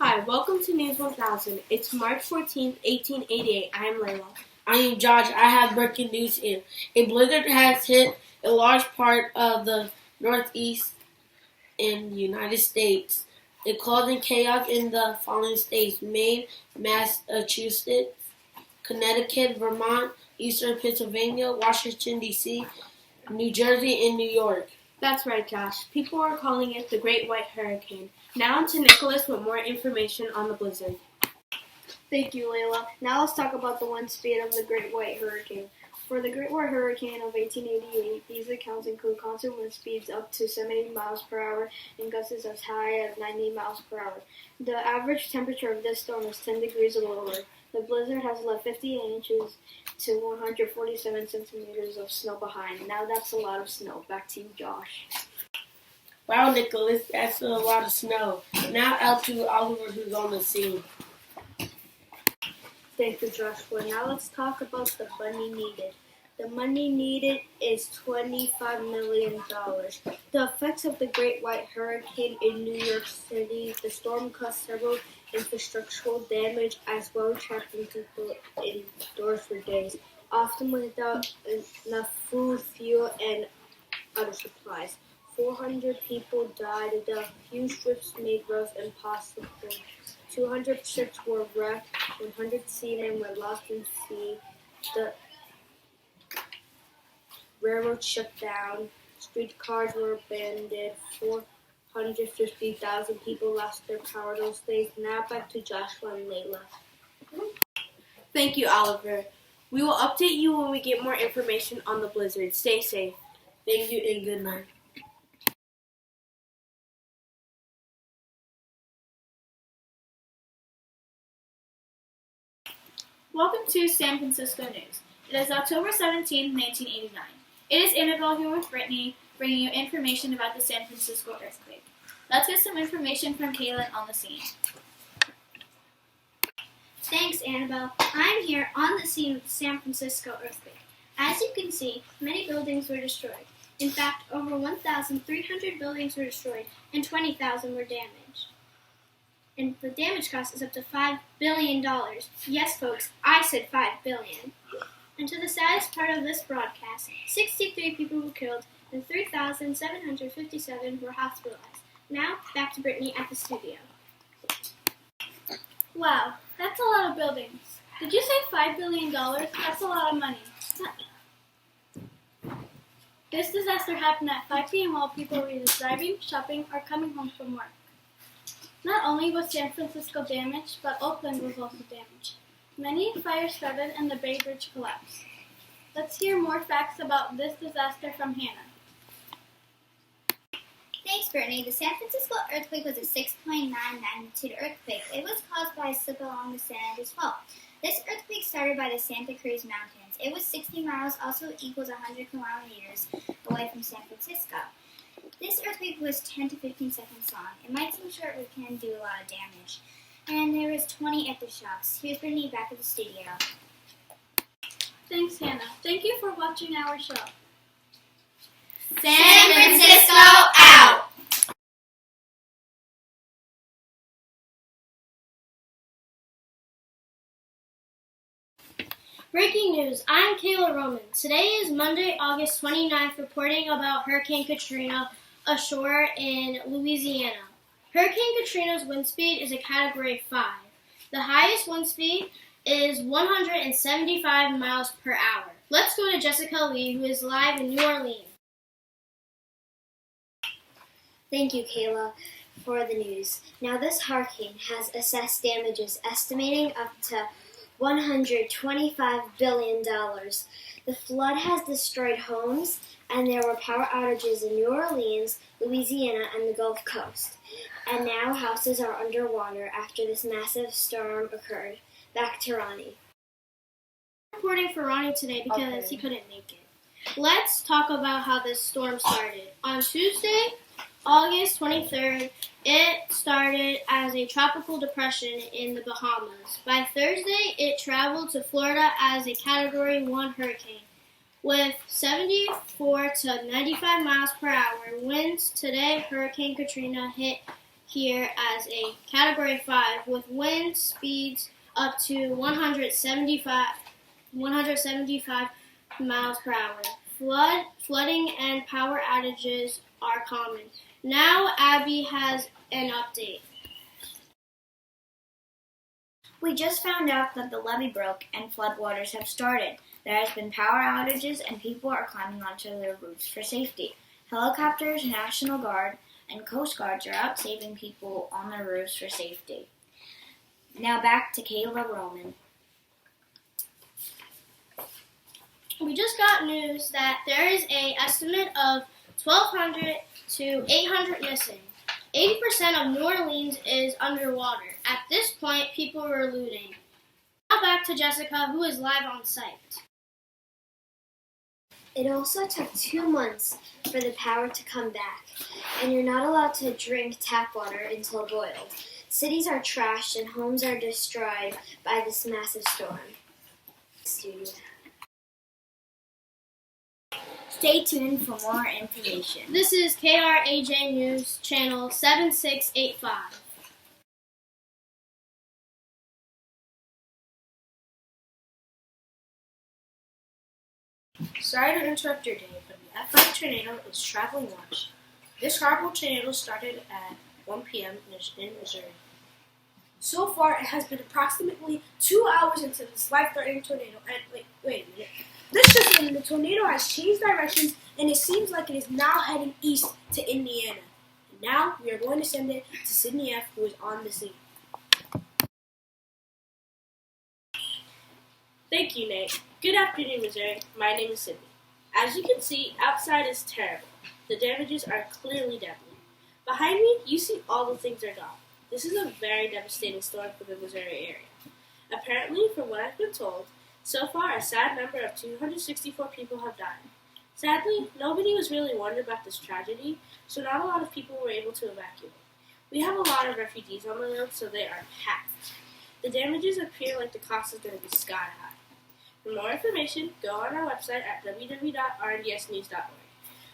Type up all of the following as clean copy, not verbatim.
Hi, welcome to News 1000. It's March 14th, 1888. I am Layla. I am Josh. I have breaking news in. A blizzard has hit a large part of the Northeast in the United States. It causing chaos in the following states: Maine, Massachusetts, Connecticut, Vermont, Eastern Pennsylvania, Washington, D.C., New Jersey, and New York. That's right, Josh. People are calling it the Great White Hurricane. Now on to Nicholas with more information on the blizzard. Thank you, Layla. Now let's talk about the wind speed of the Great White Hurricane. For the Great White Hurricane of 1888, these accounts include constant wind speeds up to 70 miles per hour and gusts as high as 90 miles per hour. The average temperature of this storm is 10 degrees or lower. The blizzard has left 50 inches to 147 centimeters of snow behind. Now that's a lot of snow. Back to you, Josh. Wow, Nicholas, that's a lot of snow. Now out to Oliver, who's on the scene. Thank you, Joshua. Now let's talk about the money needed. The money needed is $25 million. The effects of the Great White Hurricane in New York City. The storm caused several infrastructural damage as well, trapping people indoors for days, often without enough food, fuel, and other supplies. 400 people died. The huge drifts made roads impossible. 200 ships were wrecked. 100 seamen were lost in sea. The railroad shut down. Streetcars were abandoned. 450,000 people lost their power those days. Now back to Joshua and Layla. Thank you, Oliver. We will update you when we get more information on the blizzard. Stay safe. Thank you and good night. Welcome to San Francisco News. It is October 17, 1989. It is Annabelle here with Brittany, bringing you information about the San Francisco earthquake. Let's get some information from Kaylin on the scene. Thanks, Annabelle. I'm here on the scene of the San Francisco earthquake. As you can see, many buildings were destroyed. In fact, over 1,300 buildings were destroyed and 20,000 were damaged. And the damage cost is up to $5 billion. Yes, folks, I said $5 billion. And to the saddest part of this broadcast, 63 people were killed and 3,757 were hospitalized. Now, back to Brittany at the studio. Wow, that's a lot of buildings. Did you say $5 billion? That's a lot of money. This disaster happened at 5 p.m. while people were either driving, shopping, or coming home from work. Not only was San Francisco damaged, but Oakland was also damaged. Many fires started and the Bay Bridge collapsed. Let's hear more facts about this disaster from Hannah. Thanks, Brittany. The San Francisco earthquake was a 6.9 magnitude earthquake. It was caused by a slip along the San Andreas Fault. This earthquake started by the Santa Cruz Mountains. It was 60 miles, also equals 100 kilometers away from San Francisco. This earthquake was 10 to 15 seconds long. It might seem short, but it can do a lot of damage. And there was 20 aftershocks. Here's Brittany back at the studio. Thanks, Hannah. Thank you for watching our show. San Francisco out! Breaking news, I'm Kayla Roman. Today is Monday, August 29th, reporting about Hurricane Katrina ashore in Louisiana. Hurricane Katrina's wind speed is a Category 5. The highest wind speed is 175 miles per hour. Let's go to Jessica Lee, who is live in New Orleans. Thank you, Kayla, for the news. Now, this hurricane has assessed damages estimating up to $125 billion. The flood has destroyed homes, and there were power outages in New Orleans, Louisiana, and the Gulf Coast. And now houses are underwater after this massive storm occurred. Back to Ronnie. Reporting for Ronnie today because he couldn't make it. Let's talk about how this storm started. On Tuesday, August 23rd, it started as a tropical depression in the Bahamas. By Thursday, it traveled to Florida as a Category 1 hurricane with 74 to 95 miles per hour winds. Today, Hurricane Katrina hit here as a Category 5 with wind speeds up to 175 miles per hour. Flooding and power outages are common. Now Abby has an update. We just found out that the levee broke and floodwaters have started. There has been power outages and people are climbing onto their roofs for safety. Helicopters, National Guard, and Coast Guards are out saving people on their roofs for safety. Now back to Kayla Roman. We just got news that there is an estimate of 1,200 to 800 missing. 80% of New Orleans is underwater. At this point, people were looting. Now back to Jessica, who is live on site. It also took 2 months for the power to come back, and you're not allowed to drink tap water until boiled. Cities are trashed and homes are destroyed by this massive storm. Stay tuned for more information. This is KRAJ News, channel 7685. Sorry to interrupt your day, but the F5 tornado is traveling west. This horrible tornado started at 1 p.m. in Missouri. So far, it has been approximately 2 hours into this life-threatening tornado. And wait a minute. This just in, the tornado has changed directions, and it seems like it is now heading east to Indiana. And now we are going to send it to Sydney F., who is on the scene. Thank you, Nate. Good afternoon, Missouri. My name is Sydney. As you can see, outside is terrible. The damages are clearly deadly. Behind me, you see all the things are gone. This is a very devastating storm for the Missouri area. Apparently, from what I've been told, so far a sad number of 264 people have died. Sadly, nobody was really warned about this tragedy, so not a lot of people were able to evacuate. We have a lot of refugees on the road, so they are packed. The damages appear like the cost is going to be sky high. For more information, go on our website at www.rndsnews.org,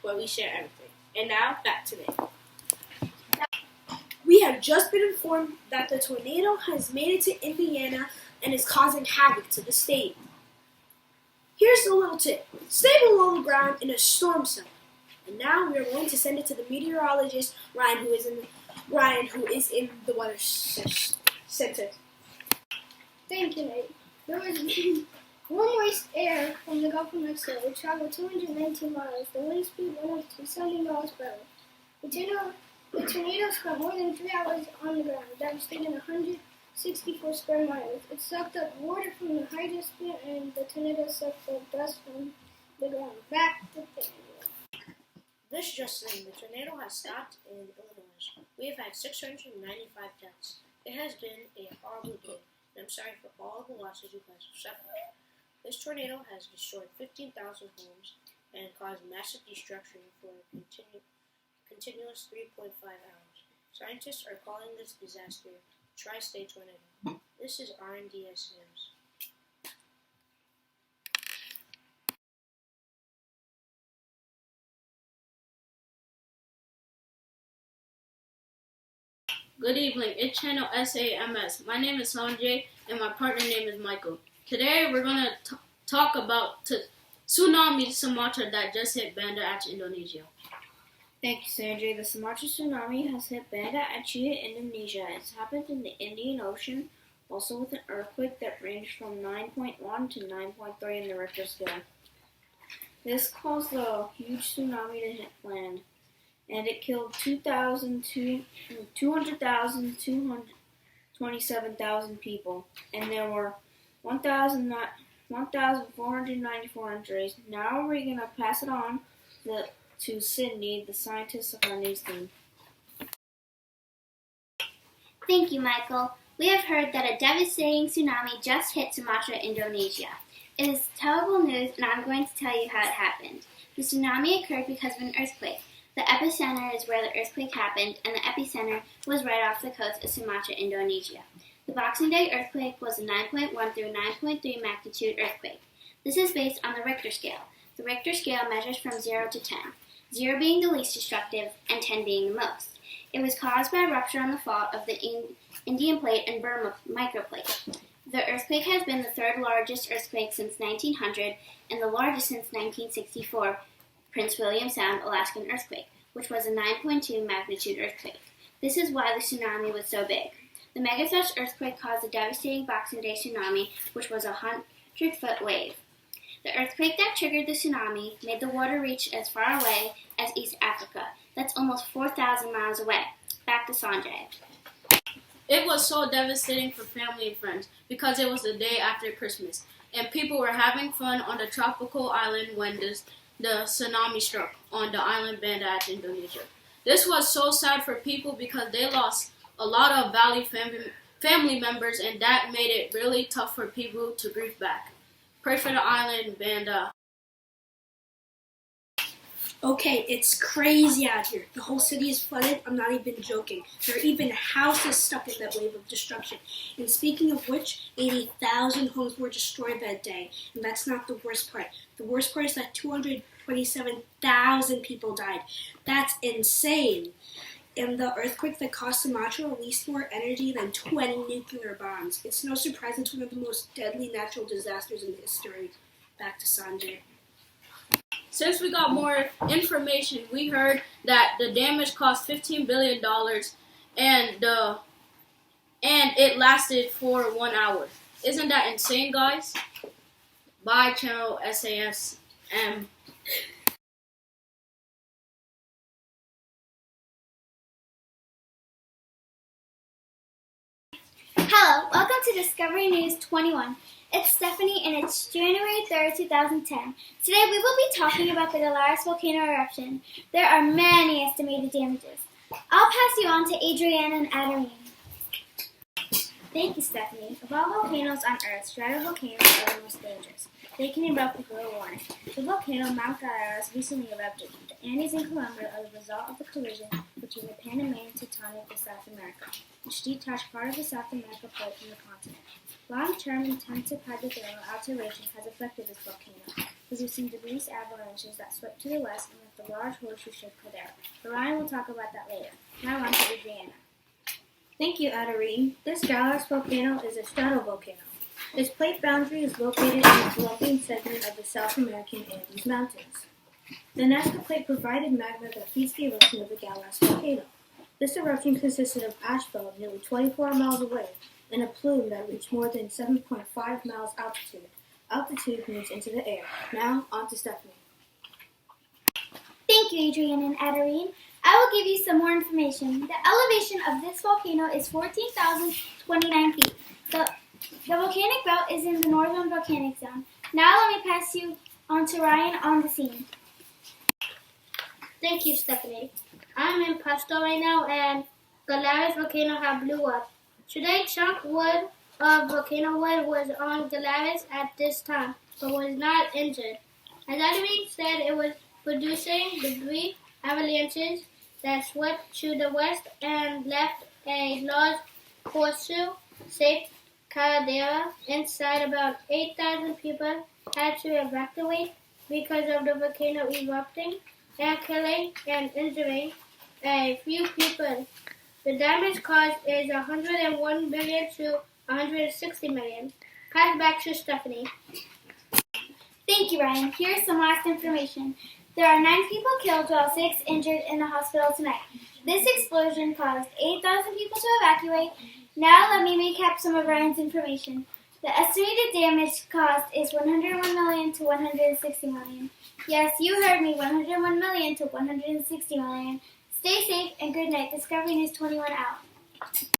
where we share everything. And now, back to Nate. We have just been informed that the tornado has made it to Indiana and is causing havoc to the state. Here's a little tip. Stay below the ground in a storm cell. And now we are going to send it to the meteorologist, Ryan, who is in the weather center. Thank you, Nate. There was warm moist air from the Gulf of Mexico. It traveled 219 miles. The wind speed went up to 70 miles per hour. The tornado spent more than 3 hours on the ground, devastating 164 square miles. It sucked up water from the hydrosphere, and the tornado sucked up dust from the ground. Back to Daniel. This just in, the tornado has stopped in Illinois. We have had 695 deaths. It has been a horrible day, and I'm sorry for all the losses you guys have suffered. This tornado has destroyed 15,000 homes and caused massive destruction for a continuous 3.5 hours. Scientists are calling this disaster Tri-State Tornado. This is RNDS News. Good evening, it's channel SAMS. My name is Sanjay and my partner name is Michael. Today we're going to talk about tsunami Sumatra that just hit Banda Aceh, Indonesia. Thank you, Sanjay. The Sumatra tsunami has hit Banda Aceh, Indonesia. It's happened in the Indian Ocean, also with an earthquake that ranged from 9.1 to 9.3 in the Richter scale. This caused a huge tsunami to hit land, and it killed 227,000 people, and there were 1,494 injuries. Now we're going to pass it on to Sydney, the scientist of our news team. Thank you, Michael. We have heard that a devastating tsunami just hit Sumatra, Indonesia. It is terrible news, and I'm going to tell you how it happened. The tsunami occurred because of an earthquake. The epicenter is where the earthquake happened, and the epicenter was right off the coast of Sumatra, Indonesia. The Boxing Day earthquake was a 9.1 through 9.3 magnitude earthquake. This is based on the Richter scale. The Richter scale measures from 0 to 10, 0 being the least destructive and 10 being the most. It was caused by a rupture on the fault of the Indian Plate and Burma microplate. The earthquake has been the third largest earthquake since 1900 and the largest since 1964 Prince William Sound Alaskan earthquake, which was a 9.2 magnitude earthquake. This is why the tsunami was so big. The megathrust earthquake caused a devastating Boxing Day tsunami, which was a 100-foot wave. The earthquake that triggered the tsunami made the water reach as far away as East Africa. That's almost 4,000 miles away. Back to Sanjay. It was so devastating for family and friends because it was the day after Christmas, and people were having fun on the tropical island when the tsunami struck on the island Banda Aceh, Indonesia. This was so sad for people because they lost a lot of valued family members, and that made it really tough for people to grieve back. Pray for the island Banda. Okay, it's crazy out here. The whole city is flooded. I'm not even joking. There are even houses stuck in that wave of destruction. And speaking of which, 80,000 homes were destroyed that day. And that's not the worst part. The worst part is that 227,000 people died. That's insane. And the earthquake that caused Sumatra released more energy than 20 nuclear bombs. It's no surprise it's one of the most deadly natural disasters in history. Back to Sanjay. Since we got more information, we heard that the damage cost $15 billion and it lasted for 1 hour. Isn't that insane, guys? Bye, channel SASM. Hello, welcome to Discovery News 21. It's Stephanie and it's January 3rd, 2010. Today we will be talking about the Galaris volcano eruption. There are many estimated damages. I'll pass you on to Adrienne and Adeline. Thank you, Stephanie. Of all volcanoes on Earth, stratovolcanoes are the most dangerous. They can erupt without warning. The volcano Mount Galaris recently erupted. The Andes in Colombia are the result of the collision between the Panamanian tectonic of South America, which detached part of the South America plate from the continent. Long-term intensive hydrothermal alteration has affected this volcano, producing debris avalanches that swept to the west and left a large horseshoe-shaped caldera. Ryan will talk about that later. Now on to Adriana. Thank you, Adarine. This Galaris volcano is a stratovolcano. Its plate boundary is located in the Colombian segment of the South American Andes Mountains. The Nazca Plate provided magma that feeds the eruption of the Galaris volcano. This eruption consisted of ashfall nearly 24 miles away and a plume that reached more than 7.5 miles altitude. Altitude moves into the air. Now, on to Stephanie. Thank you, Adrienne and Adarine. I will give you some more information. The elevation of this volcano is 14,029 feet. The volcanic belt is in the northern volcanic zone. Now let me pass you on to Ryan on the scene. Thank you, Stephanie. I'm in Pasto right now, and Galaris volcano have blew up. Today, chunk wood of volcano wood was on Galaris at this time, but was not injured. As Adarine said, it was producing debris avalanches that swept to the west and left a large horseshoe-shaped caldera inside. About 8,000 people had to evacuate because of the volcano erupting and killing and injuring a few people. The damage caused is 101 million to 160 million. Pass back to Stephanie. Thank you, Ryan. Here's some last information. There are 9 people killed while 6 injured in the hospital tonight. This explosion caused 8,000 people to evacuate. Now let me recap some of Ryan's information. The estimated damage cost is 101 million to 160 million. Yes, you heard me, 101 million to 160 million. Stay safe and good night. Discovery News 21 out.